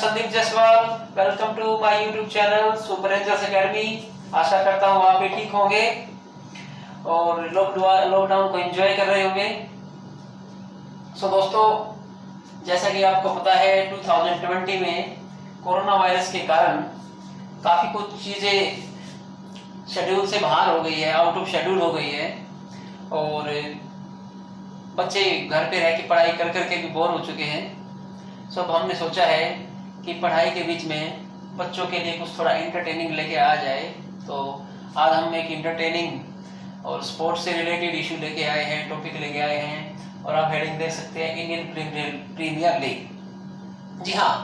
Sandeep Jaiswal. Welcome to my YouTube channel super rangers academy. आशा करता हूँ आप भी ठीक होंगे और लॉकडाउन को एंजॉय कर रहे होंगे। दोस्तों, जैसा कि आपको पता है 2020 में कोरोना वायरस के कारण काफ़ी कुछ चीज़ें शेड्यूल से बाहर हो गई है, आउट ऑफ शेड्यूल हो गई है और बच्चे घर पे रह के पढ़ाई कर करके भी बोर हो चुके हैं। अब हमने सोचा है कि पढ़ाई के बीच में बच्चों के लिए कुछ थोड़ा एंटरटेनिंग लेके आ जाए। तो आज हम एक एंटरटेनिंग और स्पोर्ट्स से रिलेटेड इशू लेके आए हैं, टॉपिक लेके आए हैं और आप हेडिंग देख सकते हैं इंडियन प्रीमियर लीग। जी हाँ,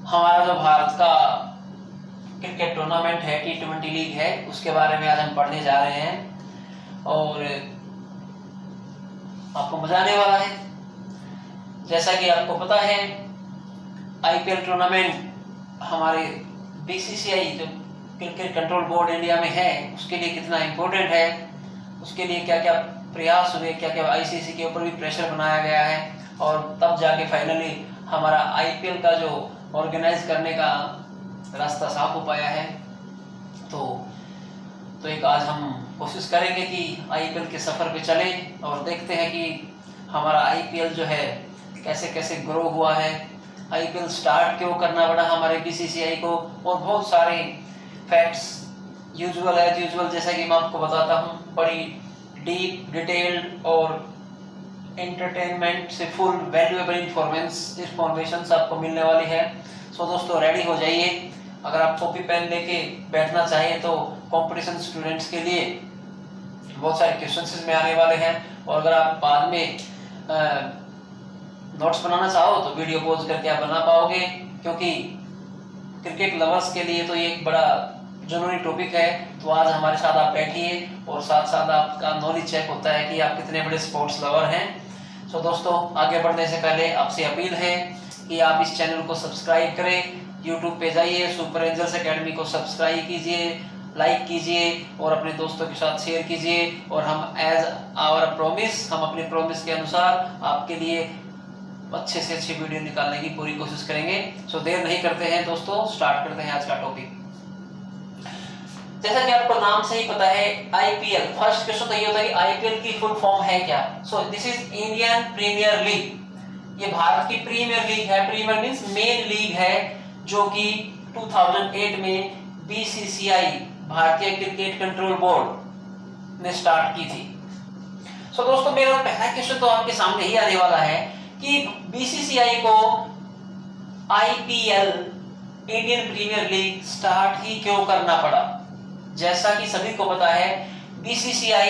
हमारा जो भारत का क्रिकेट टूर्नामेंट है, T20 लीग है, उसके बारे में आज हम पढ़ने जा रहे हैं और आपको मजा आने वाला है। जैसा कि आपको पता है IPL टूर्नामेंट हमारे BCCI जो क्रिकेट कंट्रोल बोर्ड इंडिया में है उसके लिए कितना इम्पोर्टेंट है, उसके लिए क्या क्या प्रयास हुए, क्या क्या ICC के ऊपर भी प्रेशर बनाया गया है और तब जाके फाइनली हमारा IPL का जो ऑर्गेनाइज करने का रास्ता साफ हो पाया है। तो एक आज हम कोशिश करेंगे कि IPL के सफ़र पे चलें और देखते हैं कि हमारा IPL जो है कैसे कैसे ग्रो हुआ है, IPL स्टार्ट क्यों करना पड़ा हमारे BCCI को और बहुत सारे फैक्ट्स यूजुअल जैसा कि मैं आपको बताता हूँ, बड़ी डीप डिटेल्ड और एंटरटेनमेंट से फुल वैल्यूएबल इंफॉर्मेशन आपको मिलने वाली है। दोस्तों रेडी हो जाइए। अगर आप कॉपी पेन लेके बैठना चाहिए तो कंपटीशन स्टूडेंट्स के लिए बहुत सारे क्वेश्चंस इसमें आने वाले हैं और अगर आप बाद में नोट्स बनाना चाहो तो वीडियो पॉज करके आप बना पाओगे, क्योंकि क्रिकेट लवर्स के लिए तो ये एक बड़ा जरूरी टॉपिक है। तो आज हमारे साथ आप बैठिए और साथ साथ आपका नॉलेज चेक होता है कि आप कितने बड़े स्पोर्ट्स लवर हैं। दोस्तों, आगे बढ़ने से पहले आपसे अपील है कि आप इस चैनल को सब्सक्राइब करें। यूट्यूब पे जाइए, सुपर रेंजर्स एकेडमी को सब्सक्राइब कीजिए, लाइक कीजिए और अपने दोस्तों के साथ शेयर कीजिए और हम एज आवर प्रॉमिस, हम अपने प्रॉमिस के अनुसार आपके लिए अच्छे से अच्छी वीडियो निकालने की पूरी कोशिश करेंगे। देर नहीं करते हैं दोस्तों, स्टार्ट करते हैं आज का टॉपिक। जैसा कि आपको नाम से ही पता है IPL, फर्स्ट क्वेश्चन तो ये होता है कि IPL की फुल फॉर्म है क्या। This is Indian premier league. ये भारत की प्रीमियर लीग है। प्रीमियर मींस मेन लीग है जो कि 2008 में BCCI भारतीय क्रिकेट कंट्रोल बोर्ड ने स्टार्ट की थी। दोस्तों, मेरा पहला क्वेश्चन तो आपके सामने ही आने वाला है कि BCCI को IPL Indian premier league start ही क्यों करना पड़ा। जैसा कि सभी को पता है BCCI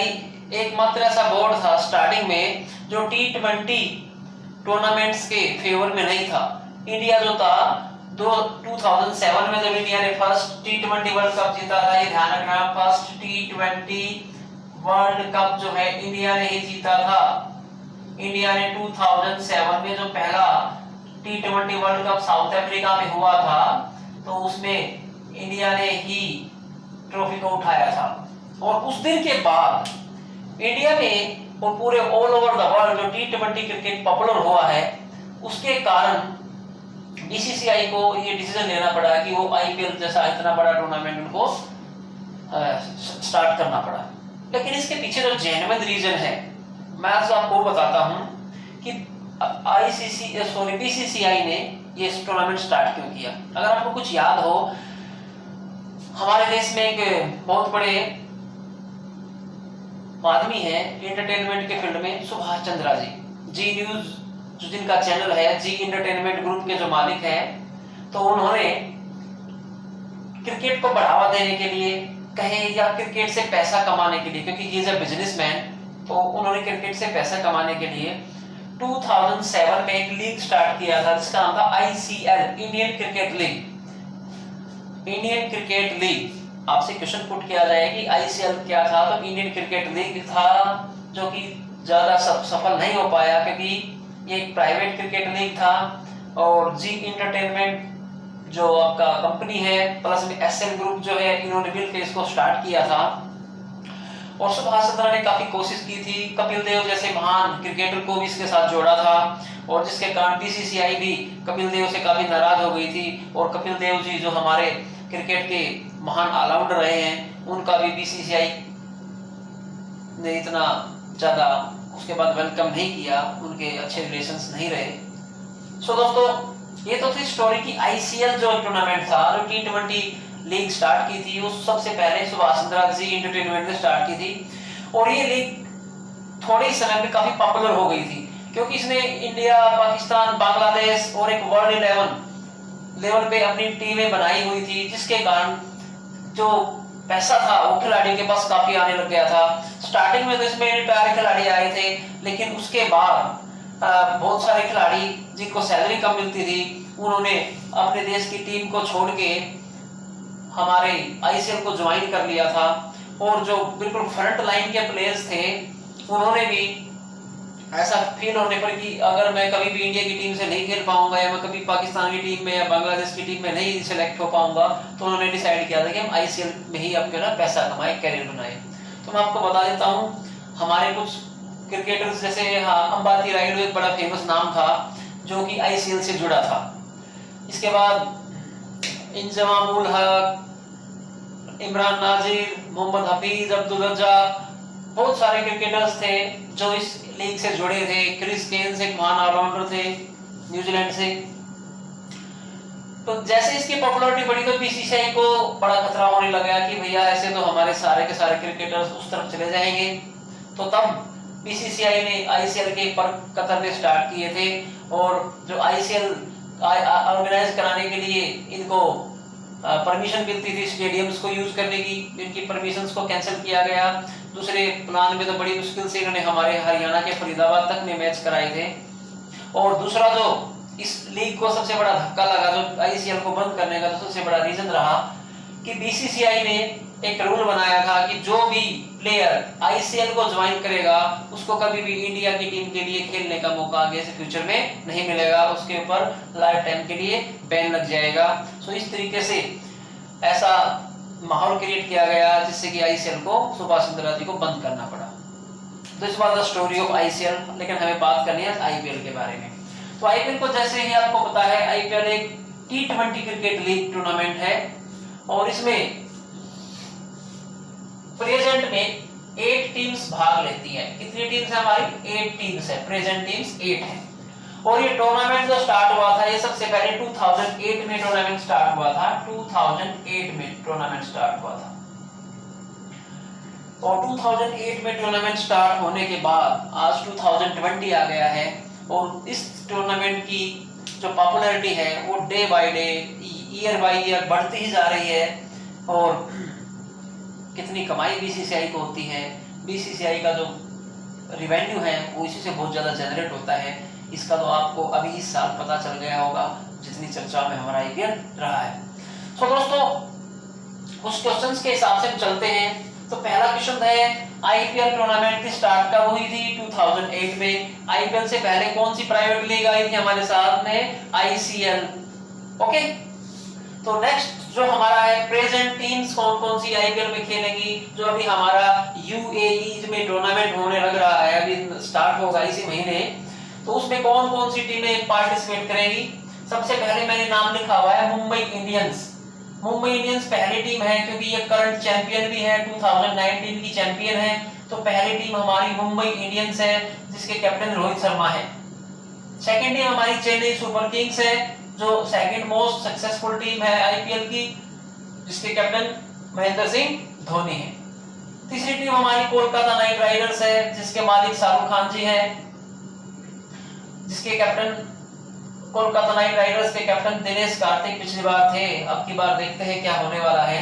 एकमात्र ऐसा बोर्ड था स्टार्टिंग में जो T20 टूर्नामेंट्स के फेवर में नहीं था। इंडिया जो था 2007 में जब इंडिया ने फर्स्ट T20 वर्ल्ड कप जीता था, ये ध्यान रखना, फर्स्ट T20 वर्ल्ड कप जो है इंडिया ने ही जीता था। इंडिया ने 2007 में जो पहला T20 world cup south Africa में हुआ था तो उसमें इंडिया ने ही ट्रॉफी को उठाया था और उस दिन के बाद इंडिया में और पूरे ऑल ओवर द वर्ल्ड जो T20 क्रिकेट पॉपुलर हुआ है उसके कारण BCCI को ये डिसीजन लेना पड़ा कि वो IPL जैसा इतना बड़ा टूर्नामेंट उनको स्टार्ट करना पड़ा। लेकिन इसके पीछे जो जेन्युइन रीजन है मैं आज आपको बताता हूं कि BCCI ने ये टूर्नामेंट स्टार्ट क्यों किया। अगर आपको कुछ याद हो, हमारे देश में एक बहुत बड़े आदमी है एंटरटेनमेंट के फील्ड में, सुभाष चंद्रा जी न्यूज जो जिनका चैनल है, जी इंटरटेनमेंट ग्रुप के जो मालिक हैं, तो उन्होंने क्रिकेट को बढ़ावा देने के लिए कहे या क्रिकेट से पैसा कमाने के लिए, क्योंकि ही इज अ बिजनेसमैन, तो उन्होंने क्रिकेट से पैसा कमाने के लिए 2007 में एक लीग स्टार्ट किया था जिसका नाम था ICL, Indian cricket league. Indian cricket league आपसे क्वेश्चन पुट किया जाए कि ICL क्या था, तो इंडियन क्रिकेट लीग था जो कि ज्यादा सफल नहीं हो पाया क्योंकि ये एक प्राइवेट क्रिकेट लीग था और जी इंटरटेनमेंट जो आपका कंपनी है प्लस में SL ग्रुप जो है, इन्होंने मिलकर इसको स्टार्ट किया था और सुभाष चंद्र ने काफी कोशिश की थी, कपिल देव जैसे महान क्रिकेटर को भी इसके साथ जोड़ा था, और जिसके कारण बीसीसीआई भी कपिल देव से काफी नाराज हो गई थी, और कपिल देव जी जो हमारे क्रिकेट के महान ऑलराउंडर रहे हैं, उनका भी बीसीसीआई ने इतना ज्यादा उसके बाद वेलकम नहीं किया, उनके अच्छे रिलेशंस नहीं रहे। सो दोस्तों, ये तो थी स्टोरी की आईसीएल जो टूर्नामेंट था, जो T20 लीग स्टार्ट की थी, वो सबसे पहले सुभाष चंद्र जी एंटरटेनमेंट ने स्टार्ट की थी, और ये लीग थोड़े समय में काफी पॉपुलर हो गई थी, क्योंकि इसने इंडिया, पाकिस्तान, बांग्लादेश और एक वर्ल्ड लेवल पे अपनी टीमें बनाई हुई थी, जिसके कारण जो पैसा था वो खिलाड़ी के पास काफी आने लग गया था। स्टार्टिंग में तो इसमें रिटायर खिलाड़ी आए थे, लेकिन उसके बाद बहुत सारे खिलाड़ी जिनको सैलरी कम मिलती थी, उन्होंने अपने देश की टीम को छोड़ के हमारे आईसीएल को ज्वाइन कर लिया था, और जो बिल्कुल फ्रंट लाइन के प्लेयर्स थे, उन्होंने भी ऐसा फील होने पर कि अगर मैं कभी भी इंडिया की टीम से नहीं खेल पाऊंगा, या मैं कभी पाकिस्तान की टीम में या बांग्लादेश की टीम में नहीं सिलेक्ट हो पाऊंगा, तो उन्होंने डिसाइड किया था कि हम आईसीएल में ही अपना ना पैसा कमाए, कैरियर बनाए। तो मैं आपको बता देता हूँ, हमारे कुछ क्रिकेटर्स जैसे अंबाती रायडू एक बड़ा फेमस नाम था जो कि आईसीएल से जुड़ा था। इसके बाद इंजमाम उल हक, इमरान नाजिर, मोहम्मद हफीज, अब्दुल रज्जाक, बहुत सारे क्रिकेटर्स थे जो इस लीग से जुड़े थे। क्रिस गेल्स एक महान ऑलराउंडर थे न्यूजीलैंड से। तो जैसे इसकी पॉपुलैरिटी बढ़ी तो बीसीसीआई को बड़ा खतरा होने लगा कि भैया ऐसे तो हमारे सारे के सारे क्रिकेटर्स उस तरफ चले जाएंगे। तो तब बीसीसीआई ने आईसीएल के पर कतरने स्टार्ट किए थे, और जो आईसीएल ऑर्गेनाइज कराने के लिए इनको परमिशन मिलती थी स्टेडियम्स को यूज करने की, इनकी परमिशंस को कैंसिल किया गया। दूसरे प्लान में तो बड़ी मुश्किल से इन्होंने हमारे हरियाणा के फरीदाबाद तक में मैच कराए थे। और दूसरा जो इस लीग को सबसे बड़ा धक्का लगा, जो आईसीएल को बंद करने का, तो सबसे बड़ा रीजन रहा कि बीसीसीआई ने एक रूल बनाया था कि जो भी प्लेयर आईसीएल को ज्वाइन करेगा उसको कभी भी इंडिया की टीम के लिए खेलने का मौका आगे से फ्यूचर में नहीं मिलेगा, उसके ऊपर लाइफ टाइम के लिए बैन लग जाएगा। सो इस तरीके से ऐसा माहौल क्रिएट किया गया जिससे कि आईसीएल को सुभाष चंद्र जी को बंद करना पड़ा। तो इस बार द स्टोरी ऑफ आईसीएल, लेकिन हमें बात करनी है आईपीएल के बारे में। तो आईपीएल को जैसे ही आपको पता है, आईपीएल एक T20 क्रिकेट लीग टूर्नामेंट है, और इसमें प्रेजेंट में 8 टीम्स भाग लेती हैं। कितनी टीम्स है हमारी? 8 टीम्स है, प्रेजेंट टीम्स 8 है। और ये टूर्नामेंट जो स्टार्ट हुआ था, ये सबसे पहले 2008 में टूर्नामेंट स्टार्ट हुआ था। 2008 में टूर्नामेंट स्टार्ट हुआ था, और 2008 में टूर्नामेंट स्टार्ट होने के बाद आज 2020 आ गया है, और इस टूर्नामेंट की जो पॉपुलैरिटी है वो day by day, year by year बढ़ती ही जा रही है। और कितनी कमाई बीसीसीआई को होती है, बीसीसीआई का जो रिवेन्यू है वो इसी से बहुत ज़्यादा जनरेट होता है। इसका तो आपको अभी इस साल पता चल गया होगा जितनी चर्चा में हमारा आईपीएल रहा है। तो दोस्तों, कुछ क्वेश्चंस के हिसाब से हम चलते हैं। तो पहला क्वेश्चन है, आईपीएल टूर्नामेंट की स्टार्ट कब हुई थी? 2008 में। आईपीएल से पहले कौन सी प्राइवेट लीग आई थी हमारे साथ में? आईसीएल। ओके, तो नेक्स्ट जो हमारा है, प्रेजेंट टीम्स कौन कौन सी आईपीएल में खेलेंगी? जो अभी हमारा यूएई में टूर्नामेंट होने लग रहा है, अभी स्टार्ट होगा इसी महीने, तो उसमें कौन कौन सी टीमें पार्टिसिपेट करेंगी? सबसे पहले मैंने नाम लिखा हुआ है मुंबई इंडियंस। मुंबई इंडियंस पहली टीम है, क्योंकि ये करंट चैंपियन भी है, 2019 की चैंपियन है। तो पहली टीम हमारी मुंबई इंडियंस है, जिसके कैप्टन रोहित शर्मा है। सेकंड टीम हमारी चेन्नई सुपर किंग्स है, जो सेकंड मोस्ट सक्सेसफुल टीम है आईपीएल की, जिसके कैप्टन महेंद्र सिंह धोनी है। तीसरी टीम हमारी कोलकाता नाइट राइडर्स है, जिसके मालिक शाहरुख खान जी हैं, जिसके कैप्टन कोलकाता नाइट राइडर्स के कैप्टन दिनेश कार्तिक पिछली बार थे। अब की बार देखते हैं क्या होने वाला है।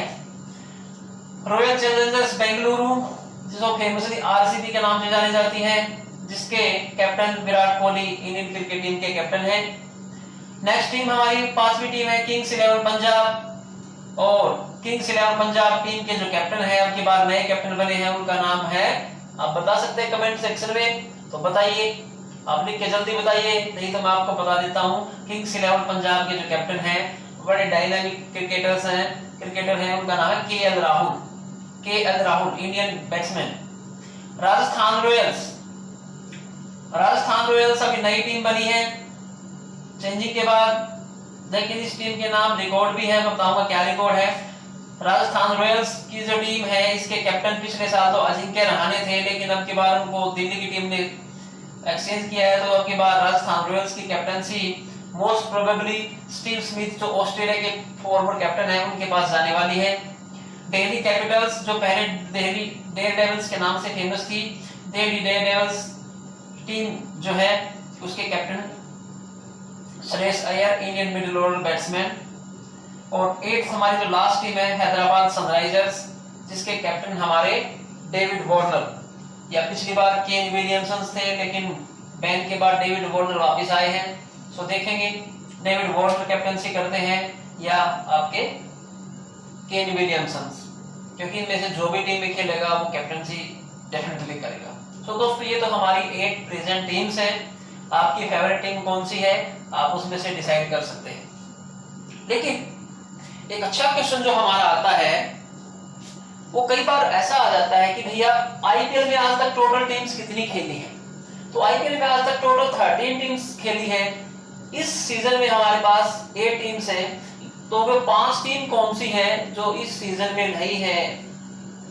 रॉयल चैलेंजर्स बेंगलुरु, जो फेमसली आरसीबी के नाम से जानी जाती है, जिसके captain Virat Kohli Indian cricket team के कैप्टन हैं। नेक्स्ट टीम हमारी पांचवी टीम है किंग्स 11 पंजाब, और किंग्स 11 पंजाब टीम के जो कैप्टन है, अब की बार नए कैप्टन बने हैं, उनका नाम है, आप बता सकते हैं कमेंट सेक्शन में, तो बताइए, आप लिख के जल्दी बताइए, नहीं तो मैं आपको बता देता हूँ। किंग्स 11 पंजाब के जो कैप्टन हैं, बड़े डायनामिक क्रिकेटर हैं, उनका नाम है KL Rahul, Indian batsman. Rajasthan Royals, Rajasthan Royals अभी नई टीम बनी है चेंजिंग के बाद। लेकिन इस टीम के नाम रिकॉर्ड भी है, बताऊंगा क्या रिकॉर्ड है। राजस्थान रॉयल्स की जो टीम है इसके कैप्टन पिछले साल तो अजिंक्य रहाणे थे, लेकिन अब की बार उनको दिल्ली की टीम ने एक्सचेंज किया है, तो अब की बार राजस्थान रॉयल्स की captaincy most probably Steve Smith जो ऑस्ट्रेलिया के फॉरवर्ड कैप्टन है उनके पास जाने वाली है। दिल्ली कैपिटल्स जो पहले दिल्ली डेयरडेविल्स के नाम से फेमस थी, दिल्ली डेयरडेविल्स टीम जो है उसके captain Shreyas Iyer, Indian middle order batsman. और 8th हमारी जो लास्ट टीम है हैदराबाद सनराइजर्स, जिसके कैप्टन हमारे डेविड वार्नर। या पिछली बार केन विलियमसन थे, लेकिन बैन के बाद डेविड वार्नर वापस आए हैं। सो देखेंगे डेविड वार्नर कैप्टनसी करते हैं या आपके केन विलियमसन, क्योंकि इनमें से जो भी टीम में खेलेगा वो कैप्टनसी डेफिनेटली करेगा। सो दोस्तों ये तो हमारी 8 प्रेजेंट टीम्स हैं। आपकी फेवरेट टीम कौन सी है आप उसमें से डिसाइड कर सकते हैं। लेकिन एक अच्छा क्वेश्चन जो हमारा आता है वो कई बार ऐसा आ जाता है कि भैया आईपीएल में आज तक टोटल टीम्स कितनी खेली हैं। तो आईपीएल में आज तक टोटल 13 टीम्स खेली हैं। इस सीजन में हमारे पास 8 टीम्स हैं, तो वो 5 टीम कौन सी है जो इस सीजन में नहीं है,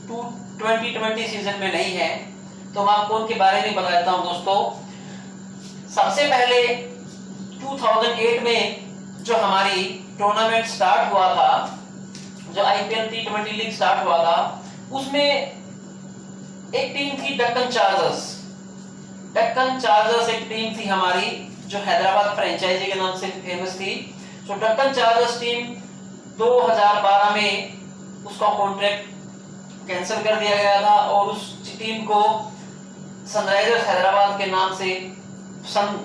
2020 सीजन में नहीं है। तो मैं आपको उनके बारे में बता देता हूं दोस्तों। सबसे पहले 2008 में जो हमारी टूर्नामेंट स्टार्ट हुआ था, जो आईपीएल T20 लीग स्टार्ट हुआ था, उसमें एक टीम थी डेक्कन चार्जर्स। डेक्कन चार्जर्स एक टीम थी हमारी जो हैदराबाद फ्रेंचाइजी के नाम से फेमस थी। तो डेक्कन चार्जर्स टीम 2012 में उसका कॉन्ट्रैक्ट कैंसिल कर दिया गया था और उस टीम को सनराइजर्स हैदराबाद के नाम से सन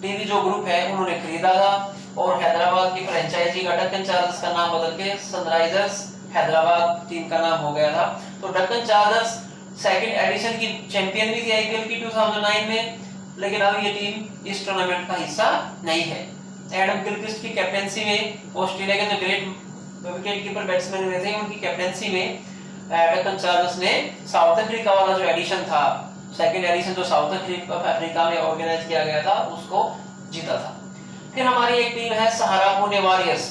टीवी जो ग्रुप है उन्होंने खरीदा था और हैदराबाद की फ्रेंचाइजी का डेक्कन चार्जर्स का नाम बदल के सनराइजर्स हैदराबाद टीम का नाम हो गया था। तो डेक्कन चार्जर्स सेकंड एडिशन की चैंपियन भी थी आईपीएल की 2009 में, लेकिन अब ये टीम इस टूर्नामेंट का हिस्सा नहीं है। एडम गिलक्रिस्ट की कैप्टनसी में ऑस्ट्रेलिया के जो ग्रेट विकेट कीपर बैट्समैन हुए थे उनकी कैप्टनसी में डेक्कन चार्जर्स ने साउथ अफ्रीका वाला जो एडिशन था, सेकंड एडिशन जो साउथ अफ्रीका में ऑर्गेनाइज किया गया था, उसको जीता था। फिर हमारी एक टीम है सहारा पुणे वॉरियर्स,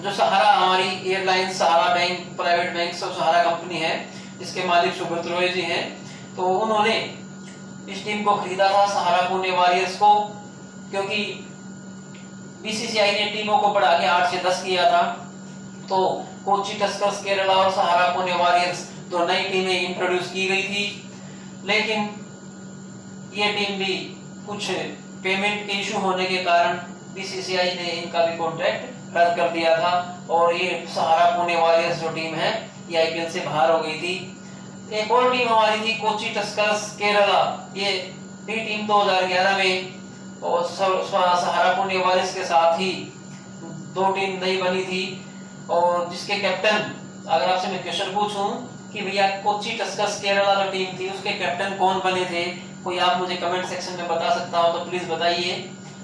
जो सहारा हमारी एयरलाइंस सहारा बैंक प्राइवेट बैंक सब सहारा कंपनी है, इसके मालिक सुब्रत रॉय जी हैं। तो उन्होंने इस टीम को खरीदा था सहारा पुणे वॉरियर्स को, क्योंकि बीसीसीआई ने टीमों को बढ़ा के 8 से 10 किया था। तो कोची टस्कर्स केरला और सहारा पुणे वॉरियर्स दो नई टीमें इंट्रोड्यूस की गई थी, लेकिन ये टीम भी कुछ पेमेंट के इशू होने के कारण बीसीसीआई ने इनका भी कॉन्ट्रैक्ट रद्द कर दिया था और ये सहारा पुणे वॉरियर्स जो टीम है ये आईपीएल से बाहर हो गई थी। एक और टीम हमारी थी कोची टस्कर्स केरला, ये भी टीम 2011 में और सहारा पुणे वॉरियर्स के साथ ही 2 टीम नई बनी थी। और जिसके कैप्टन, अगर आपसे मैं क्वेश्चन पूछूं कि भैया कोची टस्कर्स केरला जो टीम थी उसके कैप्टन कौन बने थे, कोई आप मुझे कमेंट सेक्शन में बता सकता हो तो प्लीज बताइए,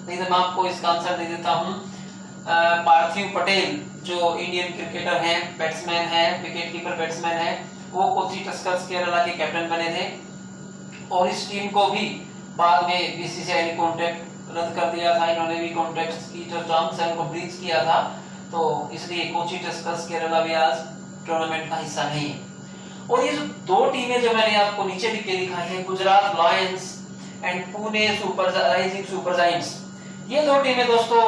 नहीं तो मैं आपको इसका आंसर दे देता हूं। पार्थिव पटेल जो इंडियन क्रिकेटर हैं, बैट्समैन हैं, विकेट कीपर बैट्समैन हैं, वो कोची टस्कर्स केरला के कैप्टन बने थे। और इस टीम को भी बाद में बीसीसीआई ने कॉन्ट्रैक्ट रद्द कर दिया था, इन्होंने भी कॉन्ट्रैक्ट की जो टर्म्स हैं उनको ब्रीच किया था, तो इसलिए कोची टस्कर्स केरला भी आज टूर्नामेंट का हिस्सा नहीं है। और ये जो 2 टीमें जो मैंने आपको नीचे लिख के दिखाई है, Gujarat Lions and Pune super rising super giants, ये 2 टीमें दोस्तों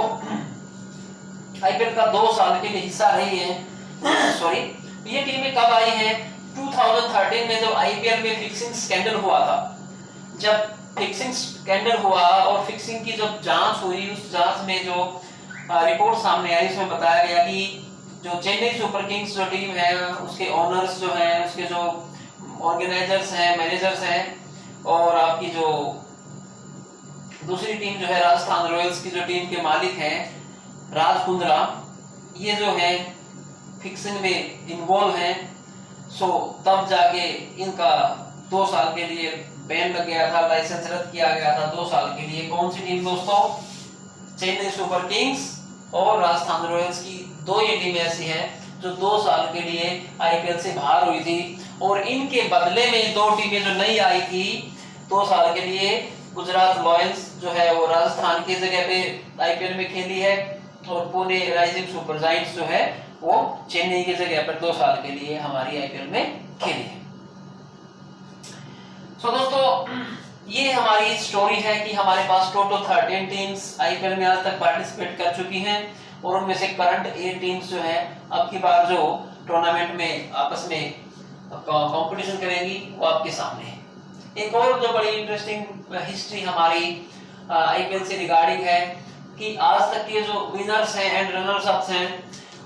आईपीएल का 2 साल के लिए हिस्सा रही है। सॉरी, ये टीमें कब आई हैं? 2013 में जब आईपीएल में फिक्सिंग स्कैंडल हुआ था। जब फिक्सिंग स्कैंडल हुआ और फिक्सिंग की जब जांच हुई, उस जांच में जो रिपोर्ट सामने आई उसमें बताया गया कि जो चेन्नई सुपर किंग्स जो टीम है उसके ओनर्स जो हैं, उसके जो ऑर्गेनाइजर्स हैं, मैनेजर्स हैं, और आपकी जो दूसरी टीम जो है राजस्थान रॉयल्स की जो टीम के मालिक हैं राज कुंद्रा, ये जो है फिक्सिंग में इन्वॉल्व हैं। सो तब जाके इनका 2 साल के लिए बैन लग गया था, लाइसेंस रद्द किया गया था 2 साल के लिए। कौन सी टीम दोस्तों? चेन्नई सुपर किंग्स और राजस्थान रॉयल्स की 2 ये टीमें ऐसी हैं जो 2 साल के लिए आईपीएल से बाहर हुई थी। और इनके बदले में 2 टीमें जो नई आई थी 2 साल के लिए, गुजरात रॉयल्स जो है वो राजस्थान की जगह पे आईपीएल में खेली है, और पुणे राइजिंग सुपर जायंट्स जो है वो चेन्नई की जगह पर 2 साल के लिए हमारी आईपीएल में खेली है। तो दोस्तों ये हमारी स्टोरी है कि हमारे पास टोटल 13 टीम्स आईपीएल में आज तक पार्टिसिपेट कर चुकी हैं, और उनमें से करंट 8 टीम्स जो है अब की बार जो टूर्नामेंट में आपस में कंपटीशन करेंगी वो आपके सामने है। एक और जो बड़ी इंटरेस्टिंग हिस्ट्री हमारी आईपीएल से रिगार्डिंग है कि आज तक के जो विनर्स हैं एंड रनर्स अप्स हैं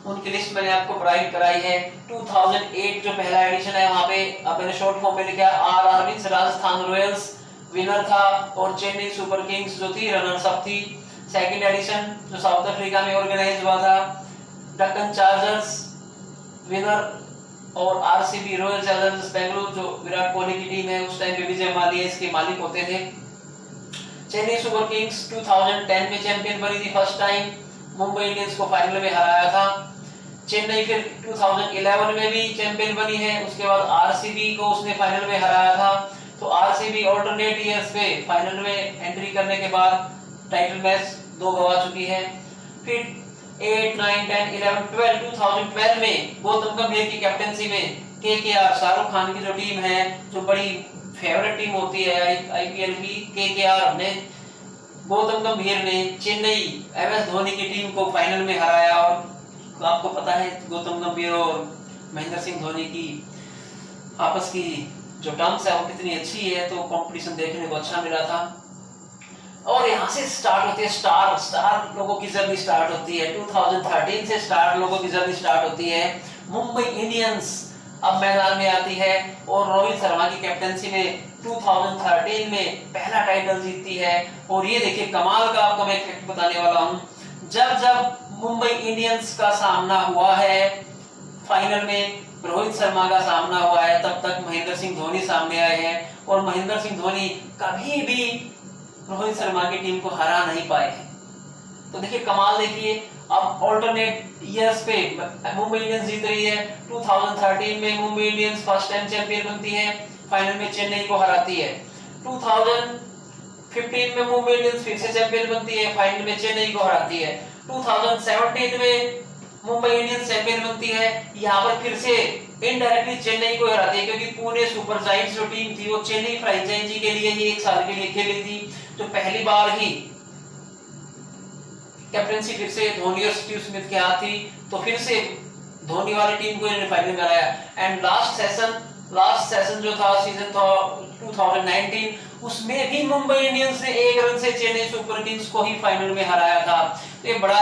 उनकी लिस्ट मैंने आपको प्रोवाइड कराई है। 2008 जो पहला एडिशन है वहां पे मैंने शॉर्ट फॉर्म में लिखा RR means Rajasthan Royals winner था, और चेन्नई सुपर किंग्स जो थी रनर्स अप थी। सेकंड एडिशन जो साउथ अफ्रीका में ऑर्गेनाइज हुआ था, डेक्कन चार्जर्स विनर, और आरसीबी रॉयल चैलेंजर्स बेंगलुरु जो विराट कोहली की टीम है उस टाइम पे विजय माल्या इसके मालिक होते थे। चेन्नई सुपर किंग्स 2010 में चैंपियन बनी थी फर्स्ट टाइम, मुंबई इंडियंस को फाइनल में हराया था। चेन्नई फिर 2011 में भी चैंपियन बनी है, उसके बाद आरसीबी को उसने फाइनल में हराया था। तो आरसीबी ऑल्टरनेट ईयर्स पे फाइनल में एंट्री करने के बाद टाइटल मैच 2 गवा चुकी है। फिर 8, 9, 10, 11, 12 2012 में गौतम गंभीर की कैप्टनसी में केकेआर शाहरुख खान की जो टीम है, जो बड़ी फेवरेट टीम होती है आईपीएल की, केकेआर ने गौतम गंभीर ने चेन्नई एमएस धोनी की टीम को फाइनल में हराया। और आपको पता है गौतम गंभीर और महेंद्र सिंह धोनी की आपस की जो टर्म्स है वो कितनी अच्छी है, तो कंपटीशन देखने को अच्छा मिला था। और यहाँ से स्टार्ट होती है स्टार लोगों की जर्नी स्टार्ट होती है। 2013 से स्टार लोगों की जर्नी स्टार्ट होती है। मुंबई इंडियंस अब मैदान में आती है और रोहित शर्मा की कैप्टनसी में 2013 में पहला टाइटल जीतती है। और ये देखिए कमाल का आपको मैं फैक्ट बताने वाला हूँ, जब मुंबई इंडियंस का सामना हुआ है फाइनल में, रोहित शर्मा का सामना हुआ है, तब तक महेंद्र सिंह धोनी सामने आए हैं, और महेंद्र सिंह धोनी कभी भी रोहित शर्मा की टीम को हरा नहीं पाए हैं। तो देखिए कमाल, देखिए अब ऑल्टरनेट ईयर्स पे मुंबई इंडियंस जीत रही है। 2013 में Mumbai Indians first time champion बनती है, फाइनल में चेन्नई को हराती है। 2015 में मुंबई इंडियंस फिर से चैंपियन बनती है, फाइनल में चेन्नई को हराती है। 2017 में मुंबई इंडियंस चैंपियन बनती है, यहाँ पर फिर से इनडायरेक्टली चेन्नई को हराती है, क्योंकि पुणे सुपर जायंट्स जो टीम थी वो चेन्नई फ्रेंचाइजी के लिए ही 1 साल के लिए खेली थी। तो पहली बार ही कैप्टनसी फिर से धोनी और स्टीव स्मिथ के हाथ थी, तो फिर से धोनी वाली टीम को इन्होंने फाइनल में हराया। एंड लास्ट सेशन जो था सीजन था 2019, उसमें भी मुंबई इंडियंस ने 1 रन से चेन्नई सुपर किंग्स को ही फाइनल में हराया था। तो ये बड़ा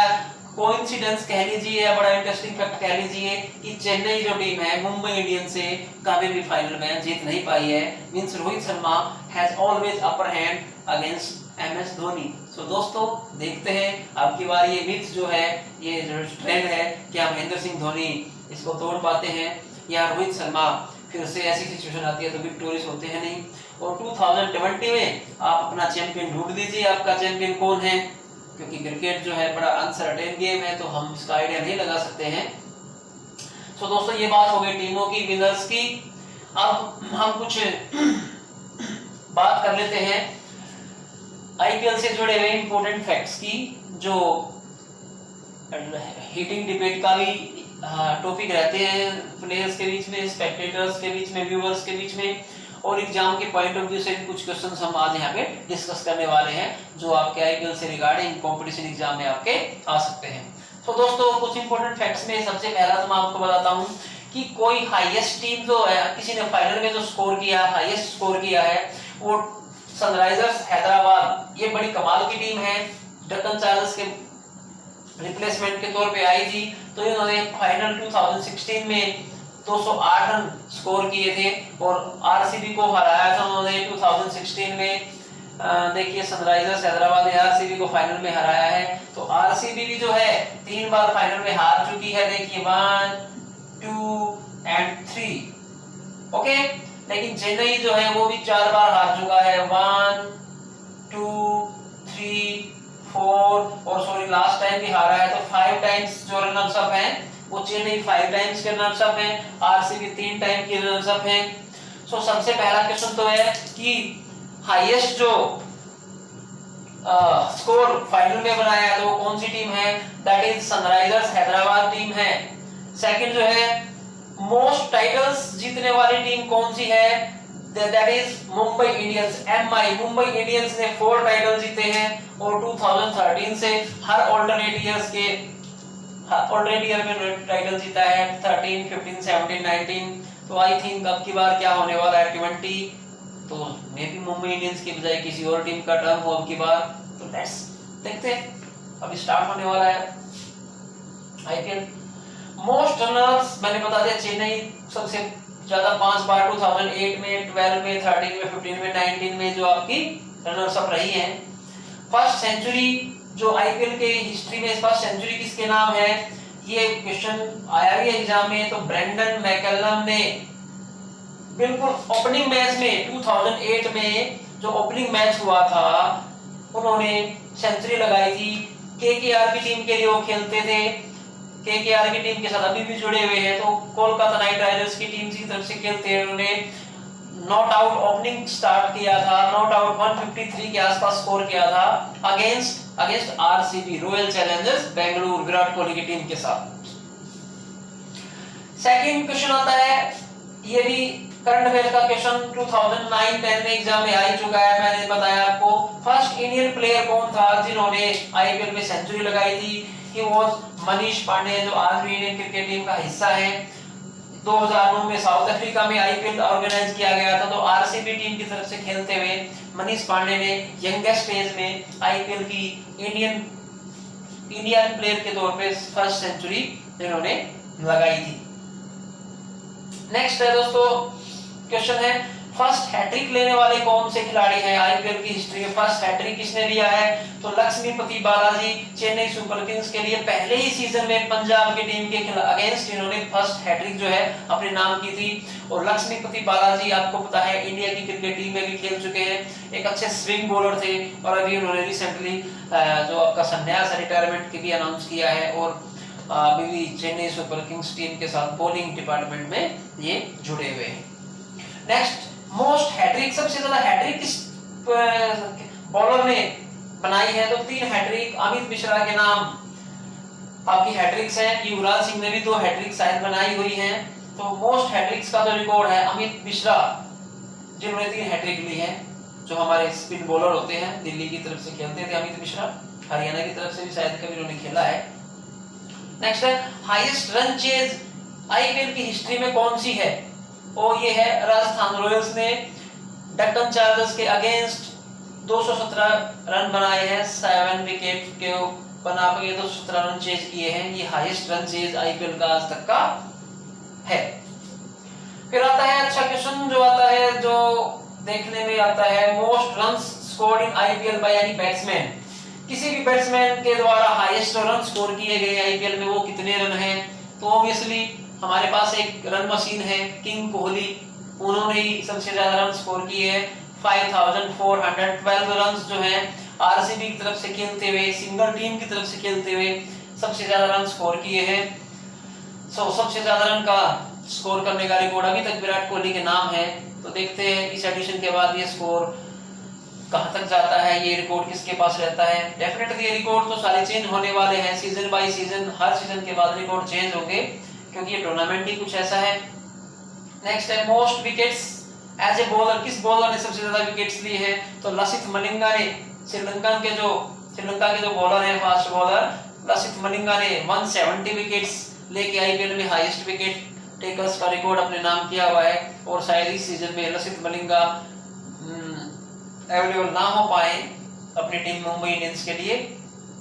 कोइंसिडेंस कह लीजिए या बड़ा इंटरेस्टिंग फैक्ट कह लीजिए कि चेन्नई जो टीम है मुंबई इंडियंस से कभी भी फाइनल में जीत नहीं पाई है। Means Rohit Sharma has always upper hand against MS Dhoni. So दोस्तों देखते हैं अब की बार ये मिथ जो है, ये जो ट्रेंड है, क्या महेंद्र सिंह धोनी इसको तोड़ पाते हैं या रोहित शर्मा फिर से ऐसी सिचुएशन आती है तो विक्टोरियस होते हैं नहीं। और 2020 में आप अपना चैंपियन ढूंढ लीजिए, आपका चैंपियन कौन है, क्योंकि क्रिकेट जो है बड़ा अनसर्टेन गेम है, तो हम इसका आइडिया नहीं लगा सकते हैं। सो दोस्तों ये बात हो गई टीमों की, विनर्स की। अब हम कुछ बात कर लेते हैं आईपीएल से जुड़े हुए इंपॉर्टेंट फैक्ट्स की, जो हीटिंग डिबेट का भी टॉपिक रहते हैं प्लेयर्स के बीच में, स्पेक्टेटर्स के बीच में, व्यूअर्स के बीच में, और एग्जाम के पॉइंट ऑफ व्यू से कुछ क्वेश्चंस हम आज यहाँ पे डिस्कस करने वाले हैं जो आपके आईपीएल से रिगार्डिंग कंपटीशन एग्जाम में आपके आ सकते हैं। तो दोस्तों कुछ इंपॉर्टेंट फैक्ट्स में सबसे पहला तो मैं आपको बताता हूँ कि कोई हाईएस्ट टीम जो है, किसी ने फाइनल में जो स्कोर किया, हाईएस्ट स्कोर किया है, वो सनराइजर्स हैदराबाद, ये बड़ी कमाल की टीम है, डेक्कन चार्जर्स के रिप्लेसमेंट के तौर पे आई थी। तो इन्होंने फाइनल 2016 में 208 रन स्कोर किए थे और आरसीबी को हराया था उन्होंने 2016 में। देखिए सनराइजर्स हैदराबाद ने आरसीबी को फाइनल में हराया है। तो आरसीबी भी जो है 3 बार फाइनल में हार चुकी है, देखिए 1, 2 and 3। ओके, लेकिन चेन्नई जो है वो भी 4 बार हार चुका है, 1, 2, 3, 4 और सॉरी लास्ट टाइम भी हारा है, तो 5 टाइम्स जो रनर्स अप हैं वो चेन्नई 5 टाइम्स के रनर्स अप हैं, आरसीबी 3 टाइम के रनर्स अप हैं। सो सबसे पहला क्वेश्चन तो है कि हाईएस्ट जो स्कोर फाइनल में बनाया है तो वो कौन सी टीम है, that is Sunrisers Hyderabad team है। सेकंड जो है मोस्ट टाइटल्स जीतने वाली टीम कौन सी है, that is Mumbai Indians, MI. Mumbai Indians ने 4 टाइटल जीते हैं और 2013 से हर ऑल्टरनेट ईयर में टाइटल जीता है, 13, 15, 17, 19। तो आई थिंक अब की बार क्या होने वाला है 20, तो मे भी मुंबई इंडियंस की बजाय किसी और टीम का टर्न हो अब की बार। तो लेट्स देखते हैं, अभी स्टार्ट होने वाला है आईपीएल। मोस्ट रनर्स मैंने बता दिया, चेन्नई सबसे ज्यादा 5 बार 2008 में, 12 में, 13 में, 15 में, 19 में जो आपकी रनर्स अप रही है। फर्स्ट सेंचुरी जो आईपीएल के हिस्ट्री में फर्स्ट सेंचुरी किसके नाम है, ये क्वेश्चन आया भी एग्जाम में। तो ब्रेंडन मैकलम ने बिल्कुल ओपनिंग मैच में 2008 में जो ओपनिंग मैच हुआ था उन्होंने सेंचुरी लगाई थी। केकेआर की टीम के लिए वो खेलते थे, केकेआर की टीम के साथ अभी भी जुड़े हुए हैं। तो कोलकाता नाइट राइडर्स की टीम की तरफ से खेलते हैं, उन्होंने नॉट आउट ओपनिंग स्टार्ट किया था, नॉट आउट 153 के आसपास स्कोर किया था against RCB royal Challengers Bengaluru, Virat Kohli की टीम के साथ। सेकंड क्वेश्चन आता है, ये भी करंट अफेयर का क्वेश्चन 2009-10 में एग्जाम में आ चुका है। मैंने बताया आपको फर्स्ट इंडियन प्लेयर कौन था जिन्होंने आईपीएल में सेंचुरी लगाई थी, ही वाज मनीष पांडे, जो आज भी इंडियन क्रिकेट टीम का हिस्सा है। 2009 में साउथ अफ्रीका में आईपीएल ऑर्गेनाइज किया गया था, तो आरसीबी टीम की तरफ से खेलते हुए मनीष पांडे ने यंगेस्ट एज में आईपीएल की इंडियन प्लेयर के तौर पे फर्स्ट सेंचुरी इन्होंने लगाई थी। नेक्स्ट है दोस्तों क्वेश्चन है, फर्स्ट हैट्रिक लेने वाले कौन से खिलाड़ी हैं आईपीएल की हिस्ट्री में, फर्स्ट हैट्रिक किसने लिया है, तो लक्ष्मीपति बालाजी चेन्नई सुपर किंग्स के लिए पहले ही सीजन में पंजाब की टीम के अगेंस्ट इन्होंने फर्स्ट हैट्रिक जो है अपने नाम की थी। और लक्ष्मीपति बालाजी आपको पता है इंडिया की क्रिकेट टीम में भी खेल चुके हैं, एक अच्छे स्विंग बॉलर थे और अभी उन्होंने रिसेंटली जो आपका संन्यास रिटायरमेंट की भी अनाउंस किया है और अभी भी चेन्नई सुपर किंग्स टीम के साथ बॉलिंग डिपार्टमेंट में ये जुड़े हुए हैं। नेक्स्ट मोस्ट हैट्रिक, सबसे ज्यादा हैट्रिक किस बॉलर ने बनाई है, तो 3 हैट्रिक अमित मिश्रा के नाम आपकी हैट्रिक्स हैं। युवराज सिंह ने भी 2 हैट्रिक शायद बनाई हुई हैं। तो मोस्ट हैट्रिक्स का जो रिकॉर्ड है अमित मिश्रा जिन्होंने 3 हैट्रिक ली है, जो हमारे स्पिन बॉलर होते हैं, दिल्ली की तरफ से खेलते थे अमित मिश्रा, हरियाणा की तरफ से भी शायद कभी उन्होंने खेला है। नेक्स्ट है हाईएस्ट रन चेज आईपीएल की हिस्ट्री में कौन सी है, और ये है राजस्थान रॉयल्स ने डेक्कन चार्जर्स के अगेंस्ट 217 रन बनाए हैं, 7 विकेट के बना के 217 रन चेज किए हैं। ये हाईएस्ट रन चेज आईपीएल का आज तक का है। फिर आता है अच्छा क्वेश्चन जो आता है, जो देखने में आता है, most runs scored in IPL by any batsman, किसी भी बैट्समैन के द्वारा हाईएस्ट रन स्कोर किए गए आईपीएल में वो कितने रन हैं। तो ऑब्वियसली हमारे पास एक रन मशीन है किंग कोहली, उन्होंने ही सबसे ज्यादा रन स्कोर किए हैं, 5412 रन जो हैं आरसीबी की तरफ से खेलते हुए, सिंगल टीम की तरफ से खेलते हुए सबसे ज्यादा रन स्कोर किए हैं। सबसे ज्यादा रन का स्कोर करने का रिकॉर्ड अभी तक विराट कोहली के नाम है। तो देखते हैं इस एडिशन के बाद ये स्कोर कहां तक जाता है, ये रिकॉर्ड किसके पास रहता है। डेफिनेटली ये रिकॉर्ड तो सारे चेंज होने वाले हैं, season by season, her season के बाद रिकॉर्ड चेंज होंगे क्योंकि ये टूर्नामेंट ही कुछ ऐसा है। नेक्स्ट है most wickets as a bowler, किस बॉलर ने सबसे ज्यादा विकेट्स लिए हैं, तो लसिथ मलिंगा ने, श्रीलंका के जो बॉलर हैं, फास्ट बॉलर लसिथ मलिंगा ने 170 विकेट्स लेके आईपीएल में हाईएस्ट विकेट टेकर्स का रिकॉर्ड अपने नाम किया हुआ है। और शायद इस सीजन में लसिथ मलिंगा अवेलेबल ना हो पाए अपनी टीम मुंबई इंडियंस के लिए,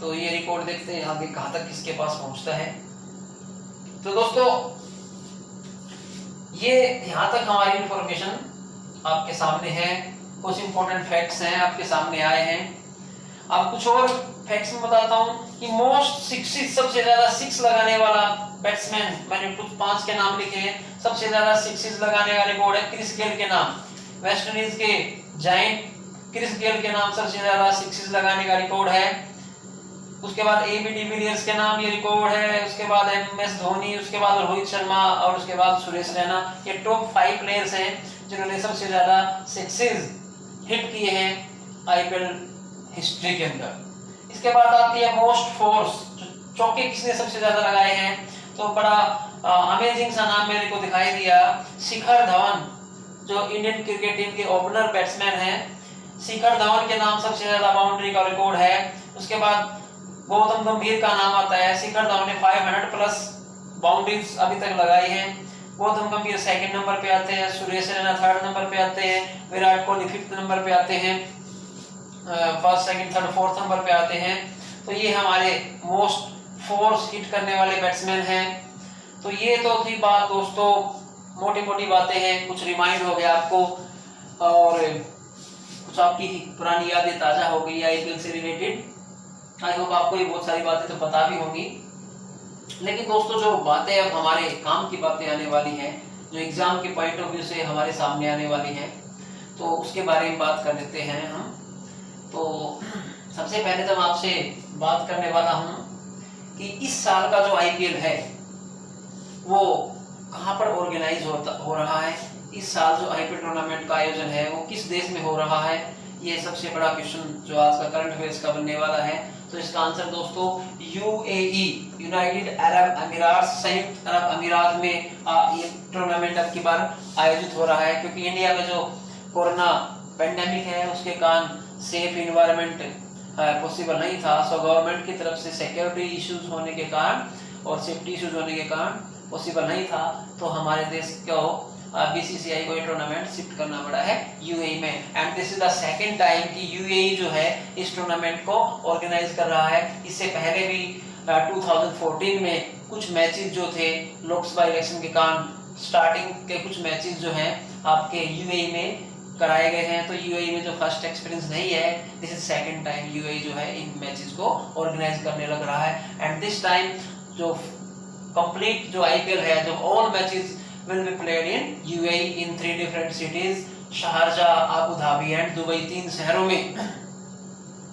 तो ये रिकॉर्ड देखते हैं आगे कहां तक किसके पास पहुंचता है। तो दोस्तों ये यहां तक हमारी इंफॉर्मेशन आपके सामने है, कुछ इंपॉर्टेंट फैक्ट्स हैं आपके सामने आए हैं। अब कुछ और फैक्ट्स में बताता हूं कि मोस्ट सिक्सेस, सबसे ज्यादा 6 लगाने वाला बैट्समैन, मैंने कुछ 5 के नाम लिखे हैं। सबसे ज्यादा 6 लगाने का रिकॉर्ड है क्रिस गेल के नाम, वेस्ट इंडीज के जायंट क्रिस गेल के नाम सबसे ज्यादा 6 लगाने का रिकॉर्ड है। उसके बाद AB डिविलियर्स के नाम ये रिकॉर्ड है, उसके बाद MS धोनी, उसके बाद रोहित शर्मा और उसके बाद सुरेश रैना। ये टॉप 5 प्लेयर्स हैं जिन्होंने सबसे ज्यादा सिक्सेस हिट किए हैं IPL हिस्ट्री के अंदर। इसके बाद आती है मोस्ट फोर्स, चौके किसने सबसे ज्यादा लगाए हैं। तो बड़ा अमेजिंग सा नाम मेरे को दिखाई दिया, शिखर धवन, जो इंडियन क्रिकेट टीम के ओपनर बैट्समैन हैं। शिखर धवन के नाम सबसे ज्यादा बाउंड्री का रिकॉर्ड है। उसके बाद गौतम गंभीर का नाम आता है। शिखर धवन ने 500 प्लस बाउंड्रीज अभी तक लगाई हैं। गौतम गंभीर सेकंड नंबर पे आते हैं, सुरेश रैना थर्ड नंबर पे आते हैं, विराट कोहली फिफ्थ नंबर पे आते हैं, first second third fourth number पे आते हैं। तो ये हमारे मोस्ट फोर्स हिट करने वाले बैट्समैन हैं। तो ये तो थी बात दोस्तों, मोटी मोटी बातें हैं, कुछ रिमाइंड हो गया आपको और कुछ आपकी पुरानी यादें ताजा हो गई IPL से रिलेटेड। आई होप आपको ये बहुत सारी बातें तो पता भी होंगी, लेकिन दोस्तों जो बातें अब हमारे काम की बातें आने वाली हैं, जो एग्जाम के पॉइंट ऑफ व्यू से हमारे सामने आने वाली हैं, तो उसके बारे में बात कर लेते हैं हम। तो सबसे पहले तो मैं आपसे बात करने वाला हूं कि इस साल का जो IPL है वो कहां पर ऑर्गेनाइज हो रहा है। इस साल जो IPL टूर्नामेंट का आयोजन है वो किस देश में हो रहा है, ये सबसे बड़ा क्वेश्चन जो आज का करंट अफेयर्स का बनने वाला है। तो इसका आंसर दोस्तों UAE, यूनाइटेड अरब अमीरात, संयुक्त अरब अमीरात में ये टूर्नामेंट अब की बार आयोजित हो रहा है, क्योंकि इंडिया में जो कोरोना पेंडेमिक है उसके कारण सेफ इन्वायरमेंट पॉसिबल नहीं था। सो गवर्नमेंट की तरफ से सिक्योरिटी इश्यूज होने के कारण और सेफ्टी इश्यूज होने के कारण पॉसिबल नहीं था, तो हमारे देश को BCCI को ये टूर्नामेंट शिफ्ट करना पड़ा है UAE में। And this is the second time कि UAE जो है इस टूर्नामेंट को ऑर्गेनाइज कर रहा है। इससे पहले भी 2014 में कुछ मैचेस जो थे लोकसभा इलेक्शन के कारण स्टार्टिंग के कुछ मैचेस जो हैं आपके UAE में कराए गए हैं। तो UAE में जो फर्स्ट एक्सपीरियंस नहीं है, this is second time UAE जो है इन मैचेस को ऑर्गेनाइज करने लग रहा है। एंड दिस टाइम जो कंप्लीट जो IPL है, जो all matches will be played in UAE in 3 different cities, Sharjah, Abu Dhabi and Dubai, 3 शहरों में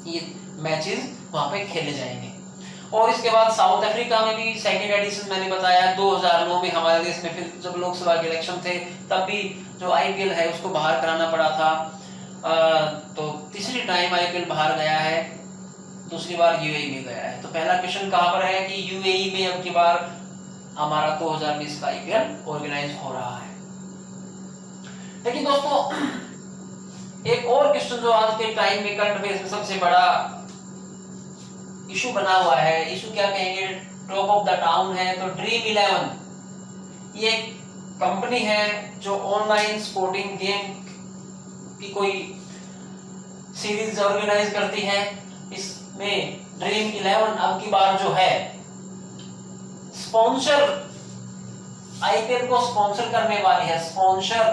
ये मैचेस वहां पे खेले जाएंगे। और इसके बाद साउथ अफ्रीका में भी सेकंड एडिशन मैंने बताया 2009 में हमारे देश में फिर जब लोकसभा के इलेक्शन थे तब भी जो IPL है उसको बाहर कराना पड़ा था। तो तीसरी टाइम IPL बाहर गया है, दूसरी बार UAE में गया है। तो पहला क्वेश्चन कहां पर है कि UAE में अब की बार हमारा 2020 का IPL ऑर्गेनाइज हो रहा है। लेकिन दोस्तों एक और क्वेश्चन जो आज के टाइम में करंट अफेयर्स में सबसे बड़ा इशू बना हुआ है, इशू क्या कहेंगे, टॉप ऑफ द टाउन है। तो ड्रीम 11 ये कंपनी है जो ऑनलाइन स्पोर्टिंग गेम की कोई सीरीज ऑर्गेनाइज करती है। इसमें ड्रीम 11 अब की बार जो है स्पॉन्सर IPL को स्पॉन्सर करने वाली है। स्पॉन्सर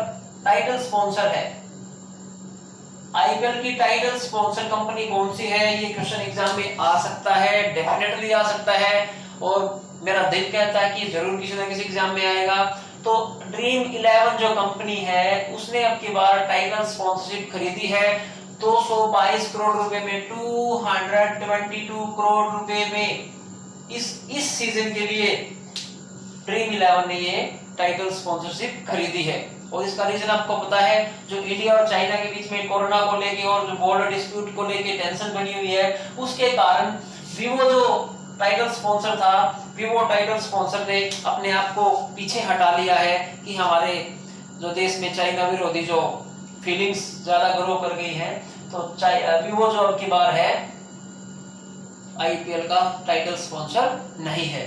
टाइटल स्पॉन्सर है IPL की। टाइटल स्पॉन्सर कंपनी कौन सी है, ये क्वेश्चन एग्जाम में आ सकता है, डेफिनेटली आ सकता है और मेरा दिल कहता है कि जरूर किसी ना किसी एग्जाम में आएगा। तो ड्रीम 11 जो कंपनी है उसने अब की बार टाइटल स्पॉन्सरशिप खरीदी है 222 करोड़ रुपए में, 222 करोड़ रुपए में। इस सीजन के लिए ड्रीम 11 ने ये टाइटल स्पॉन्सरशिप खरीदी है। और इसका रीजन आपको पता है, जो इंडिया और चाइना के बीच में कोरोना को लेके और जो बॉर्डर डिस्प्यूट को लेके टेंशन बनी हुई है, उसके कारण वीवो जो टाइटल स्पॉन्सर था, वीवो टाइटल स्पॉन्सर ने अपने आप को पीछे हटा लिया है कि हमारे जो देश में चाइना विरोधी जो फीलिंग्स ज्यादा ग्रो कर गई है। तो वीवो जो अब की बार है IPL का टाइटल स्पॉन्सर नहीं है।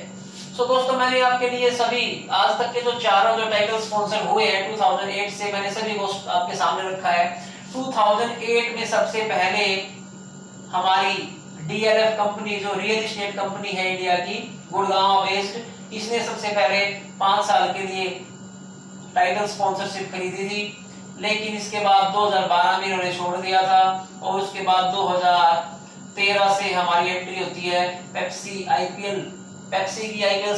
सो दोस्तों मैंने आपके लिए सभी आज तक के जो चारों जो टाइटल स्पॉन्सर हुए हैं 2008 से, मैंने सभी को आपके सामने रखा है। 2008 में सबसे पहले हमारी DLF कंपनी जो रियल एस्टेट कंपनी है इंडिया की, गुड़गांव बेस्ड, इसने सबसे पहले 5 साल के लिए टाइटल स्पॉन्सरशिप खरीदी थी। लेकिन इसके बाद 2012 में इन्होंने छोड़ दिया था और उसके बाद 2013 से हमारी एंट्री होती है पेप्सी IPL पेप्सी की आईपीएल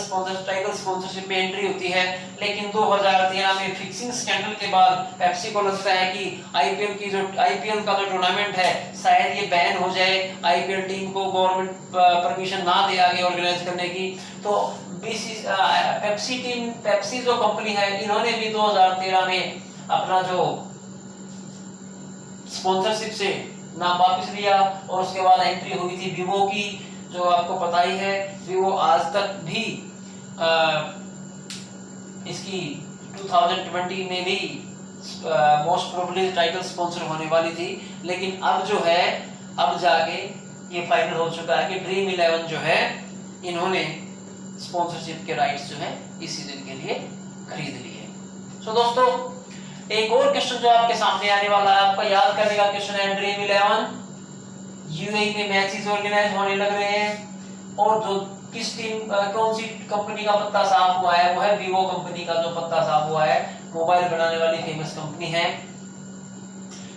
टाइटल स्पॉन्सरशिप में एंट्री होती है, लेकिन 2013 में फिक्सिंग स्कैंडल के बाद पेप्सी को लगता है कि आईपीएल का जो टूर्नामेंट है शायद ये बैन हो जाए, आईपीएल टीम को गवर्नमेंट परमिशन ना दे आगे ऑर्गेनाइज करने की। तो पेप्सी जो कंपनी है इन्होंने भी 2013 में अपना जो स्पॉन्सरशिप से नाम वापस लिया और उसके बाद एंट्री हुई थी वीवो की, जो आपको पता ही है वीवो आज तक भी इसकी 2020 में भी मोस्ट प्रोबेबली टाइटल स्पॉन्सर होने वाली थी, लेकिन अब जो है अब जाके ये फाइनल हो चुका है कि ड्रीम 11 जो है इन्होंने स्पॉन्सरशिप के राइट्स जो है इस सीजन के लिए खरीद लिए। सो दोस्तों एक और क्वेश्चन जो आपके सामने आने वाला है, आपका याद करने का क्वेश्चन है, ड्रीम 11 यूएई में मैचेस ऑर्गेनाइज होने लग रहे हैं और जो किस टीम कौन सी कंपनी का पत्ता साफ हुआ है, वो है वीवो कंपनी का जो पत्ता साफ हुआ है, मोबाइल बनाने वाली फेमस कंपनी है।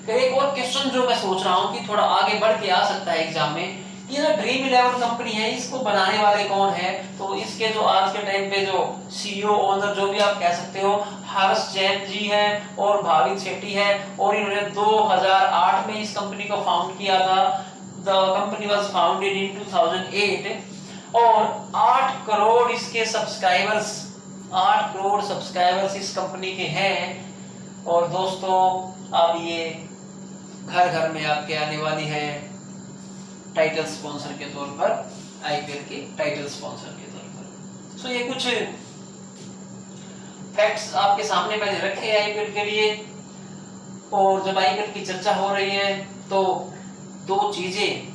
फिर एक और क्वेश्चन जो मैं सोच रहा हूं कि थोड़ा आगे बढ़ के आ सकता है एग्जाम में, ये जो ड्रीम 11 कंपनी है इसको बनाने वाले कौन है, तो इसके जो आज के टाइम पे जो सीईओ ओनर जो भी आप कह सकते हो हर्ष जैन जी है और भाविक शेट्टी है, और इन्होंने 2008 में इस कंपनी को फाउंड किया था। The company was founded in 2008 और 8 करोड़ इसके सब्सक्राइबर्स 8 करोड़ सब्सक्राइबर्स इस कंपनी के हैं। और दोस्तों अब ये घर घर में आपके आने वाली है टाइटल स्पॉन्सर के तौर पर, आईपीएल के टाइटल स्पॉन्सर के तौर पर। सो ये कुछ फैक्ट्स आपके सामने मैंने रखे हैं आईपीएल के लिए। और जब आईपीएल की चर्चा हो रही है तो दो चीजें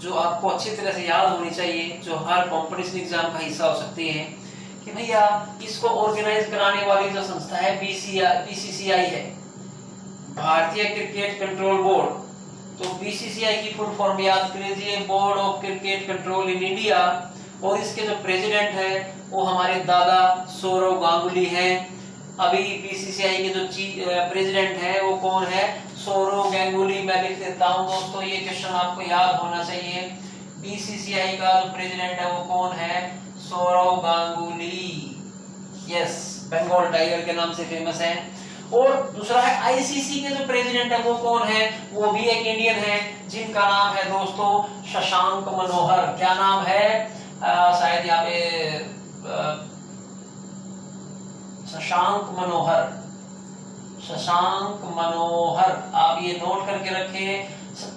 जो आपको अच्छी तरह से याद होनी चाहिए, जो हर कॉम्पिटिशन एग्जाम का हिस्सा हो सकती है, कि भैया इसको ऑर्गेनाइज कराने वाली जो संस्था है बीसीसीआई है, भारतीय क्रिकेट कंट्रोल बोर्ड। तो बीसीसीआई की फुल फॉर्म याद कीजिए, board of cricket control in India, और इसके जो प्रेसिडेंट है वो हमारे दादा सौरव गांगुली हैं। अभी बीसीसीआई के जो प्रेसिडेंट है वो कौन है, सौरव गांगुली। मैं लिख देता हूं दोस्तों, ये क्वेश्चन आपको याद होना चाहिए। बीसीसीआई का जो प्रेसिडेंट है वो कौन है, सौरव गांगुली। यस, बंगाल टाइगर के नाम से फेमस है। और दूसरा है आईसीसी के जो प्रेसिडेंट है वो कौन है, वो भी एक इंडियन है जिनका नाम है दोस्तों शशांक मनोहर। क्या नाम है, शायद यहाँ पे शशांक मनोहर, आप ये नोट करके रखें।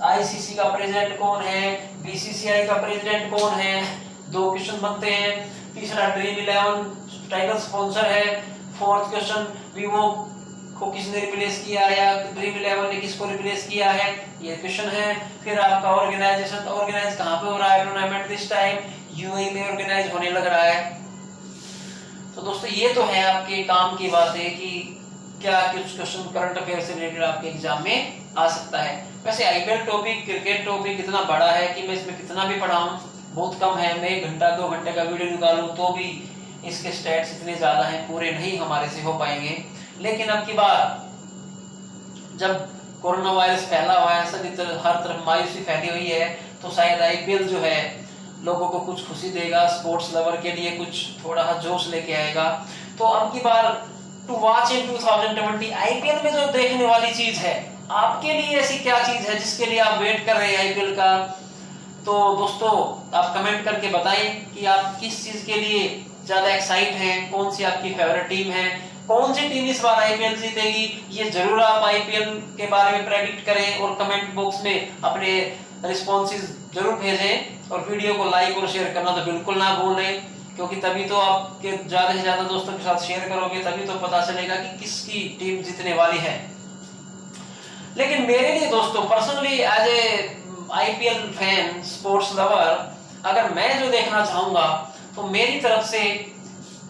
आईसीसी का प्रेसिडेंट कौन है, बीसीसीआई का प्रेसिडेंट कौन है, दो क्वेश्चन बनते हैं। तीसरा ड्रीम 11 टाइटल स्पॉन्सर है। फोर्थ क्वेश्चन वीवो को किसने रिप्लेस किया या ड्रीम 11 ने किसको रिप्लेस किया है, ये क्वेश्चन है। फिर आपका ऑर्गेनाइजेशन, ऑर्गेनाइज कहां पे हो रहा है टूर्नामेंट, दिस टाइम यूएई में ऑर्गेनाइज होने लग रहा है। तो दोस्तों ये तो है आपके काम की बातें कि क्या कुछ क्वेश्चन करंट अफेयर से रिलेटेड आपके एग्जाम में आ सकता है। वैसे आईपीएल टॉपिक, क्रिकेट टॉपिक इतना बड़ा है कि मैं इसमें कितना भी पढ़ाऊं बहुत कम है। मैं 1 घंटा 2 घंटे का वीडियो निकालूं तो भी इसके स्टैट्स इतने ज्यादा हैं, पूरे नहीं हमारे से हो पाएंगे। लेकिन अब की बार जब कोरोना वायरस फैला हुआ है, सभी तरफ हर तरफ मायूसी फैली हुई है, तो शायद आईपीएल जो है लोगों को कुछ खुशी देगा, स्पोर्ट्स लवर के लिए कुछ थोड़ा सा जोश लेके आएगा। तो अब की बार टू वॉच इन 2020 आईपीएल में जो देखने वाली चीज है, आपके लिए ऐसी क्या चीज है जिसके लिए आप वेट कर रहे हैं आईपीएल का। तो दोस्तों आप कमेंट करके बताएं कि आप किस चीज के लिए ज्यादा एक्साइट हैं, कौन सी आपकी फेवरेट टीम है, कौन सी टीम इस बार आईपीएल जीतेगी, ये जरूर आप आईपीएल के बारे में प्रेडिक्ट करें और कमेंट बॉक्स में अपने रिस्पॉन्सेज जरूर भेजें। और वीडियो को लाइक और शेयर करना तो बिल्कुल ना भूलें, क्योंकि तभी तो आपके ज्यादा से ज्यादा दोस्तों के साथ शेयर करोगे, तभी तो पता चलेगा कि किसकी टीम जीतने वाली है। लेकिन मेरे लिए दोस्तों personally as a IPL fan, sports lover, अगर मैं जो देखना चाहूंगा तो मेरी तरफ से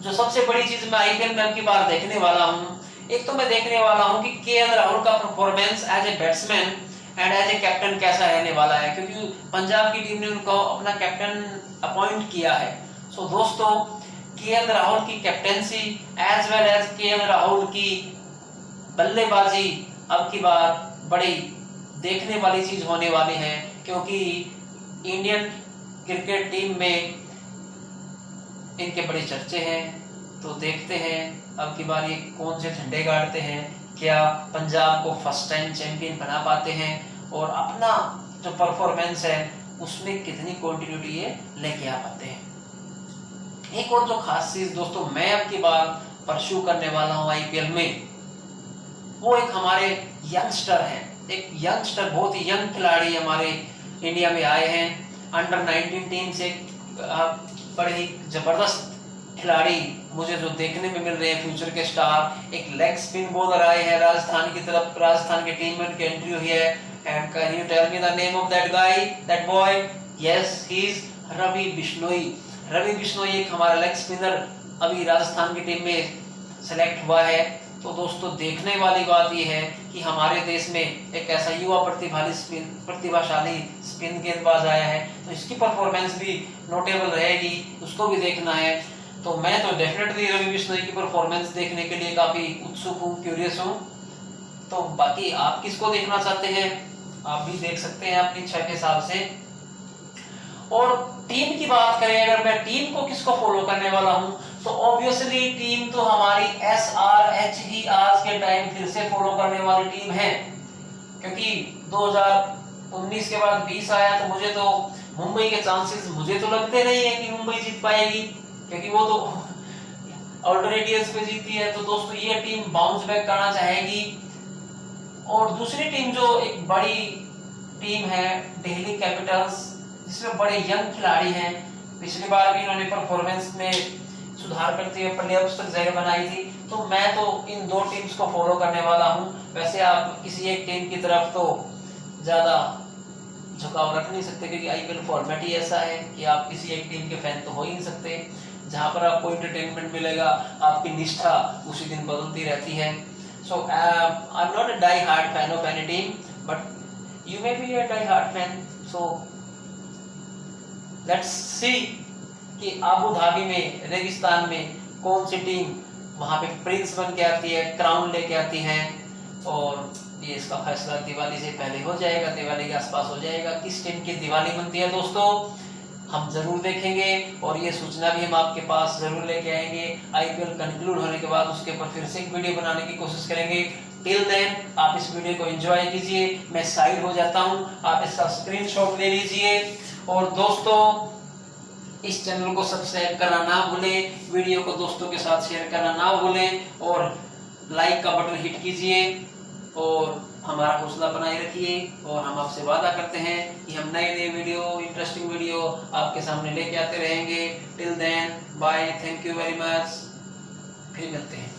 जो सबसे बड़ी चीज मैं आईपीएल में अब की बार देखने वाला हूं, एक तो मैं देखने वाला हूं कि केएल राहुल का performance as a batsman and as a captain कैसा रहने वाला है, क्योंकि पंजाब की टीम ने उनको अपना कैप्टन अपॉइंट किया है। सो दोस्तों केएल राहुल की captaincy as well as KL Rahul की बल्लेबाजी अब की बार बड़ी देखने वाली चीज होने वाली है, क्योंकि इंडियन क्रिकेट टीम में इनके बड़े चर्चे हैं। तो देखते हैं अब की बार ये कौन से झंडे गाड़ते हैं, क्या पंजाब को फर्स्ट टाइम चैंपियन बना पाते हैं और अपना जो परफॉर्मेंस है उसमें कितनी कंटिन्यूटी ये लेके आ पाते हैं। एक और जो खास चीज दोस्तों मैं अब की बार परस्यू करने वाला हूँ आईपीएल में, वो एक हमारे यंगस्टर हैं। एक यंगस्टर, बहुत ही यंग खिलाड़ी हमारे इंडिया में आए हैं। अंडर 19 टीम से बड़े ही जबरदस्त खिलाड़ी मुझे जो देखने में मिल रहे हैं, फ्यूचर के स्टार। एक लेग स्पिन बॉलर आए हैं राजस्थान की तरफ, राजस्थान के टीम में उनकी एंट्री हुई है। And can you tell me the name of that guy, that boy? Yes, he is Ravi Bishnoi. Ravi Bishnoi एक हमारा लेग स्पिनर अभी राजस्थान की टीम में सेलेक्ट हुआ है। तो दोस्तों देखने वाली बात यह है कि हमारे देश में एक ऐसा युवा प्रतिभाशाली स्पिन गेंदबाज आया है, तो इसकी परफॉर्मेंस भी नोटेबल रहेगी, उसको भी देखना है। तो मैं तो डेफिनेटली रवि बिश्नोई की परफॉर्मेंस देखने के लिए काफी उत्सुक हूँ, क्यूरियस हूँ। तो बाकी आप किसको देखना चाहते हैं, आप भी देख सकते हैं अपनी इच्छा के हिसाब से। और टीम की बात करें, अगर मैं टीम को किसको फॉलो करने वाला हूं, तो ऑब्वियसली टीम तो हमारी SRH ही आज के टाइम फिर से फॉलो करने वाली टीम है। क्योंकि 2019 के बाद 20 आया, तो मुझे तो मुंबई के चांसेस मुझे तो लगते नहीं है कि मुंबई जीत पाएगी, क्योंकि वो तो ऑल्टरनेट ईयर्स पे जीती है। तो दोस्तों ये टीम बाउंस बैक करना चाहेगी। और दूसरी टीम जो एक बड़ी टीम है, दिल्ली कैपिटल्स, जिसमें बड़े यंग खिलाड़ी हैं। पिछली बार भी इन्होंने परफॉर्मेंस में सुधार करते हुए प्लेऑफ्स तक जगह बनाई थी। तो मैं तो इन दो टीम्स को फॉलो करने वाला हूं। वैसे आप किसी एक टीम की तरफ तो ज्यादा झुकाव रख नहीं सकते, क्योंकि आईपीएल फॉर्मेट ही ऐसा है कि आप किसी एक टीम के फैन तो हो ही नहीं सकते। जहां पर आपको एंटरटेनमेंट मिलेगा, आपकी निष्ठा उसी दिन बदलती रहती है। So I am not a die hard fan of any team, but you may be a die hard fan. So let's see कि अबू धाबी में, रेगिस्तान में कौन सी टीम वहां पे प्रिंस बन के आती है, क्राउन लेके आती है। और ये इसका फैसला दिवाली से पहले हो जाएगा, दिवाली के आसपास हो जाएगा, किस टीम की दिवाली बनती है दोस्तों हम जरूर देखेंगे। और ये सूचना भी हम आपके पास जरूर लेके आएंगे। आईपीएल कंक्लूड होने के बाद उसके ऊपर फिर से एक वीडियो बनाने की कोशिश करेंगे। टिल देन आप इस वीडियो को एंजॉय कीजिए। मैं साइड हो जाता हूँ, आप इसका स्क्रीनशॉट ले लीजिए। और दोस्तों इस चैनल को सब्सक्राइब करना ना भूलें, वीडियो को दोस्तों के साथ शेयर करना ना भूलें और लाइक का बटन हिट कीजिए और हमारा हौसला बनाए रखिए। और हम आपसे वादा करते हैं कि हम नए नए वीडियो, इंटरेस्टिंग वीडियो आपके सामने लेके आते रहेंगे। Till then bye, thank you very much, फिर मिलते हैं।